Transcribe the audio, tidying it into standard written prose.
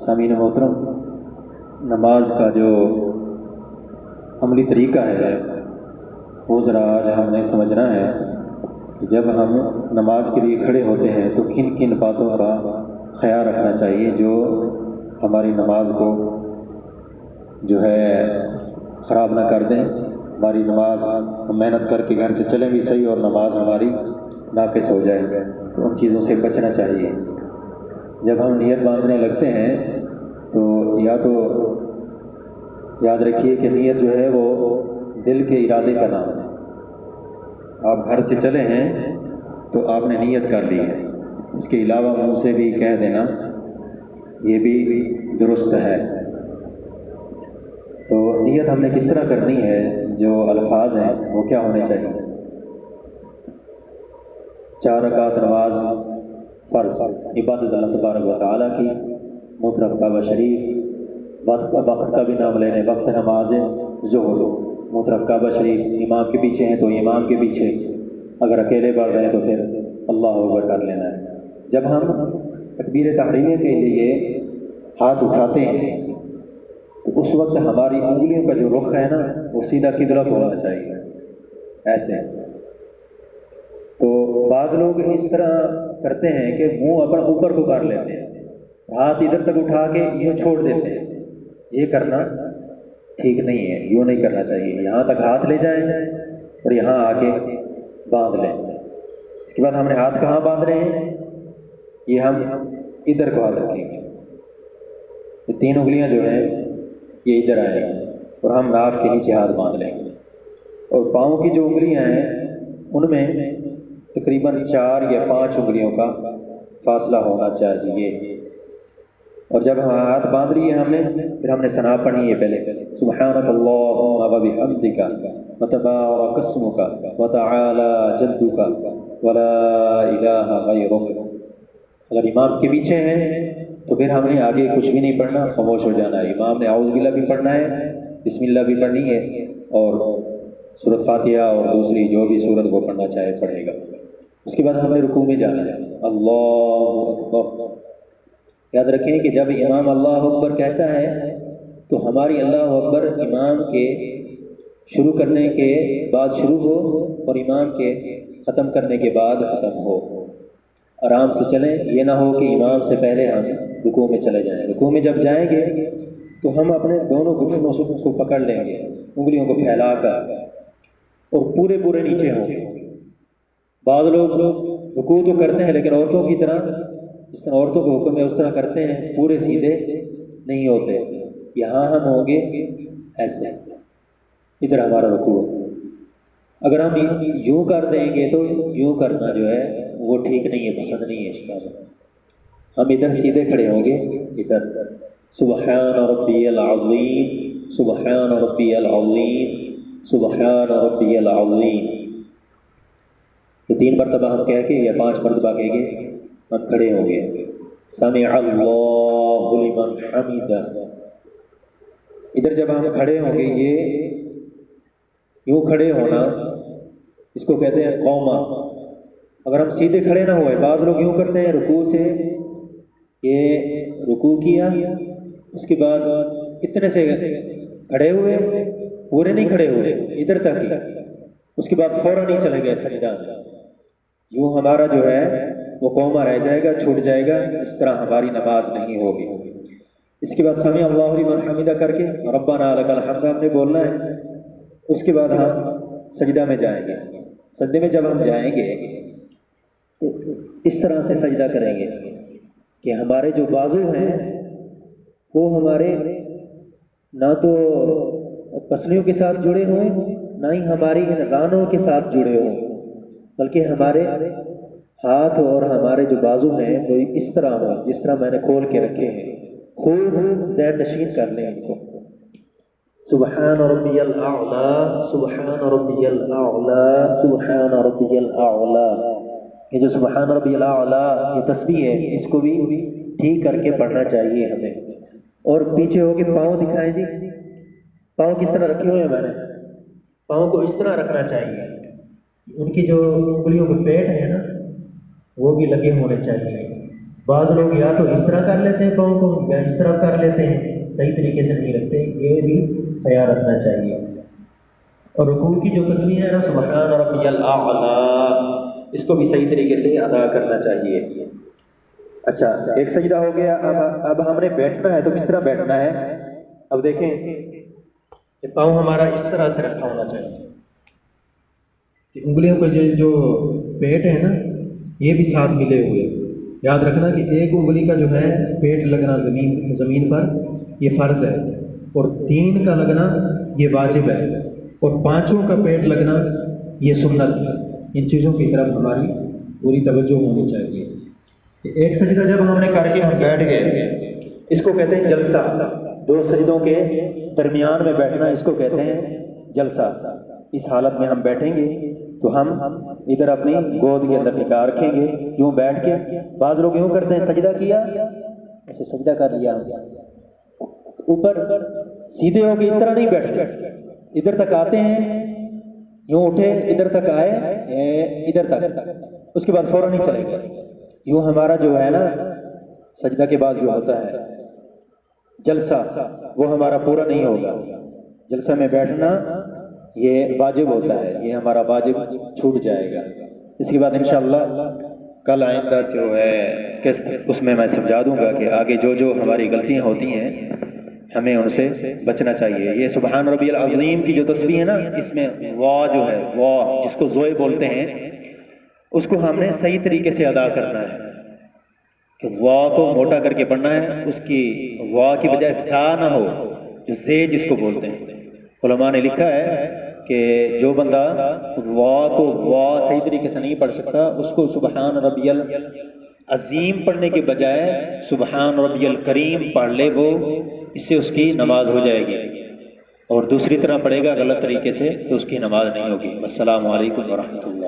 سامعین محترم، نماز کا جو عملی طریقہ ہے وہ ذرا آج ہم نے سمجھنا ہے کہ جب ہم نماز کے لیے کھڑے ہوتے ہیں تو کن کن باتوں کا خیال رکھنا چاہیے جو ہماری نماز کو جو ہے خراب نہ کر دیں۔ ہماری نماز ہم محنت کر کے گھر سے چلیں بھی صحیح اور نماز ہماری ناقص ہو جائے، تو ان چیزوں سے بچنا چاہیے۔ جب ہم نیت باندھنے لگتے ہیں تو یا تو یاد رکھیے کہ نیت جو ہے وہ دل کے ارادے کا نام ہے۔ آپ گھر سے چلے ہیں تو آپ نے نیت کر لی ہے، اس کے علاوہ منہ سے بھی کہہ دینا یہ بھی درست ہے۔ تو نیت ہم نے کس طرح کرنی ہے، جو الفاظ ہیں وہ کیا ہونے چاہیے؟ 4 رکعت نماز فرض عبادت اللہ تبارک و تعالیٰ کی، مطرف کعبہ شریف، وقت کا بھی نام لینے، وقت نماز ظہر، مطرف کعبہ شریف، امام کے پیچھے ہیں تو امام کے پیچھے، اگر اکیلے پڑھ رہے ہیں تو پھر اللہ اکبر کر لینا ہے۔ جب ہم تکبیر تحریمہ کے لیے ہاتھ اٹھاتے ہیں تو اس وقت ہماری انگلیوں کا جو رخ ہے نا وہ سیدھا قبلہ کو ہونا چاہیے، ایسے۔ تو بعض لوگ اس طرح کرتے ہیں کہ منہ اپنا اوپر کو کر لیتے ہیں، ہاتھ ادھر تک اٹھا کے یوں چھوڑ دیتے ہیں۔ یہ کرنا ٹھیک نہیں ہے، یوں نہیں کرنا چاہیے۔ یہاں تک ہاتھ لے جائیں اور یہاں آ کے باندھ لیں۔ اس کے بعد ہم نے ہاتھ کہاں باندھ رہے ہیں؟ یہ ہم ادھر کو ہاتھ رکھیں گے، یہ 3 انگلیاں جو ہیں یہ ادھر آئیں گی اور ہم ناف کے نیچے ہاتھ باندھ لیں گے، اور پاؤں کی جو انگلیاں ہیں ان میں تقریباً 4 یا 5 انگلیوں کا فاصلہ ہونا چاہیے۔ اور جب ہاتھ باندھ لیے ہم نے، پھر ہم نے ثنا پڑھنی ہے پہلے، سبحانک اللہم وبحمدک وتبارک اسمک وتعالی جدک ولا الہ غیرک۔ اگر امام کے پیچھے ہیں تو پھر ہم نے آگے کچھ بھی نہیں پڑھنا، خاموش ہو جانا ہے۔ امام نے اعوذ باللہ بھی پڑھنا ہے، بسم اللہ بھی پڑھنی ہے، اور سورۃ فاتحہ اور دوسری جو بھی سورت وہ پڑھنا چاہے پڑھے گا۔ اس کے بعد ہمیں رکوع میں جانا ہے، اللہ اکبر۔ یاد رکھیں کہ جب امام اللہ اکبر کہتا ہے تو ہماری اللہ اکبر امام کے شروع کرنے کے بعد شروع ہو اور امام کے ختم کرنے کے بعد ختم ہو۔ آرام سے چلیں، یہ نہ ہو کہ امام سے پہلے ہم رکوع میں چلے جائیں۔ رکوع میں جب جائیں گے تو ہم اپنے دونوں گھٹنوں کو پکڑ لیں گے، انگلیوں کو پھیلا کر، اور پورے نیچے ہوں گے۔ بعض لوگ رکوع تو کرتے ہیں لیکن عورتوں کی طرح، جس طرح عورتوں کے حکم ہے اس طرح کرتے ہیں، پورے سیدھے نہیں ہوتے۔ یہاں ہم ہوں گے ایسے، ادھر ہمارا رکوع۔ اگر ہم یوں کر دیں گے تو یوں کرنا جو ہے وہ ٹھیک نہیں ہے، پسند نہیں ہے شاید۔ ہم ادھر سیدھے کھڑے ہوں گے، ادھر سبحان ربی العظیم، سبحان ربی العظیم، سبحان ربی العظیم۔ یہ 3 مرتبہ ہم کہہ کے یا 5 مرتبہ کہہ کے ہم کھڑے ہوں گے۔ سمع اللہ لمن حمدہ۔ ادھر جب ہم کھڑے ہوں گے، یہ یوں کھڑے ہونا اس کو کہتے ہیں قوما۔ اگر ہم سیدھے کھڑے نہ ہوئے، بعض لوگ یوں کرتے ہیں رکوع سے، یہ رکوع کیا اس کے بعد اتنے سے کھڑے ہوئے، پورے نہیں کھڑے ہوئے، ادھر تک ہی، اس کے بعد فوراً نہیں چلے گئے سجدہ۔ یوں ہمارا جو ہے وہ قوما رہ جائے گا، چھوٹ جائے گا، اس طرح ہماری نماز نہیں ہوگی۔ اس کے بعد سمع اللہ لمن حمدہ کر کے ربنا لک الحمد ہم نے بولنا ہے۔ اس کے بعد ہم سجدہ میں جائیں گے۔ سجدے میں جب ہم جائیں گے تو اس طرح سے سجدہ کریں گے کہ ہمارے جو بازو ہیں وہ ہمارے نہ تو پسلیوں کے ساتھ جڑے ہوئے، نہ ہی ہماری رانوں کے ساتھ جڑے ہوں، بلکہ ہمارے ہاتھ اور ہمارے جو بازو ہیں وہ اس طرح ہو جس طرح میں نے کھول کے رکھے ہیں۔ خوب ذہن نشین کر لیں ان کو۔ سبحان ربی الاعلی، سبحان ربی الاعلی، سبحان ربی الاعلی۔ یہ جو سبحان ربی الاعلی یہ تسبیح ہے، اس کو بھی ٹھیک کر کے پڑھنا چاہیے ہمیں۔ اور پیچھے ہو کے پاؤں دکھائیں جی، پاؤں کس طرح رکھے ہوئے ہیں؟ میں نے پاؤں کو اس طرح رکھنا چاہیے، ان کی جو انگلیوں کے پیٹ ہیں نا وہ بھی لگے ہونے چاہیے، بعض لوگ یا تو اس طرح کر لیتے ہیں پاؤں کو یا اس طرح کر لیتے ہیں، صحیح طریقے سے نہیں رکھتے، یہ بھی خیال رکھنا چاہیے۔ اور رکوع کی جو تسبیح ہے نا سبحان ربی الاعلی، اس کو بھی صحیح طریقے سے ادا کرنا چاہیے۔ اچھا ایک سجدہ ہو گیا، اب ہم نے بیٹھنا ہے تو کس طرح بیٹھنا ہے؟ اب دیکھیں کہ پاؤں ہمارا اس طرح سے رکھا ہونا چاہیے کہ انگلیوں کو جو پیٹ ہے نا یہ بھی ساتھ ملے ہوئے۔ یاد رکھنا کہ ایک انگلی کا جو ہے پیٹ لگنا زمین پر یہ فرض ہے، اور 3 کا لگنا یہ واجب ہے، اور 5 کا پیٹ لگنا یہ سنت ہے۔ ان چیزوں کی طرف ہماری پوری توجہ ہونی چاہیے۔ ایک سجدہ جب ہم نے کر کے ہم بیٹھ گئے، اس کو کہتے ہیں جلسہ۔ 2 سجدوں کے درمیان میں بیٹھنا اس کو کہتے ہیں جلسہ۔ اس حالت میں ہم بیٹھیں گے تو ہم ادھر اپنی گود کے اندر نگاہ رکھیں گے، یوں بیٹھ کے۔ بعض لوگ یوں کرتے ہیں، سجدہ کیا ایسے سجدہ کر لیا، اوپر سیدھے ہو کے اس طرح نہیں بیٹھتے، ادھر تک آتے ہیں، یوں اٹھے ادھر تک آئے ادھر تک، اس کے بعد فوراً نہیں چلے گئے۔ یوں ہمارا جو ہے نا سجدہ کے بعد جو ہوتا ہے جلسہ وہ ہمارا پورا نہیں ہوگا۔ جلسہ میں بیٹھنا یہ واجب ہوتا ہے، یہ ہمارا واجب چھوٹ جائے گا۔ اس کے بعد انشاءاللہ کل آئندہ جو ہے قسط اس میں سمجھا دوں گا کہ آگے جو ہماری غلطیاں ہوتی ہیں ہمیں ان سے بچنا چاہیے۔ یہ سبحان ربی العظیم کی جو تسبیح ہے نا، اس میں وا جو ہے، وا جس کو زوئے بولتے ہیں، اس کو ہم نے صحیح طریقے سے ادا کرنا ہے کہ وا کو موٹا کر کے پڑھنا ہے، اس کی وا کی بجائے سا نہ ہو، جو زے جس کو بولتے ہیں۔ علماء نے لکھا ہے کہ جو بندہ وا کو وا صحیح طریقے سے نہیں پڑھ سکتا، اس کو سبحان ربی العظیم پڑھنے کے بجائے سبحان ربی الکریم پڑھ لے، وہ اس سے اس کی نماز ہو جائے گی، اور دوسری طرح پڑھے گا غلط طریقے سے تو اس کی نماز نہیں ہوگی۔ السلام علیکم ورحمۃ اللہ۔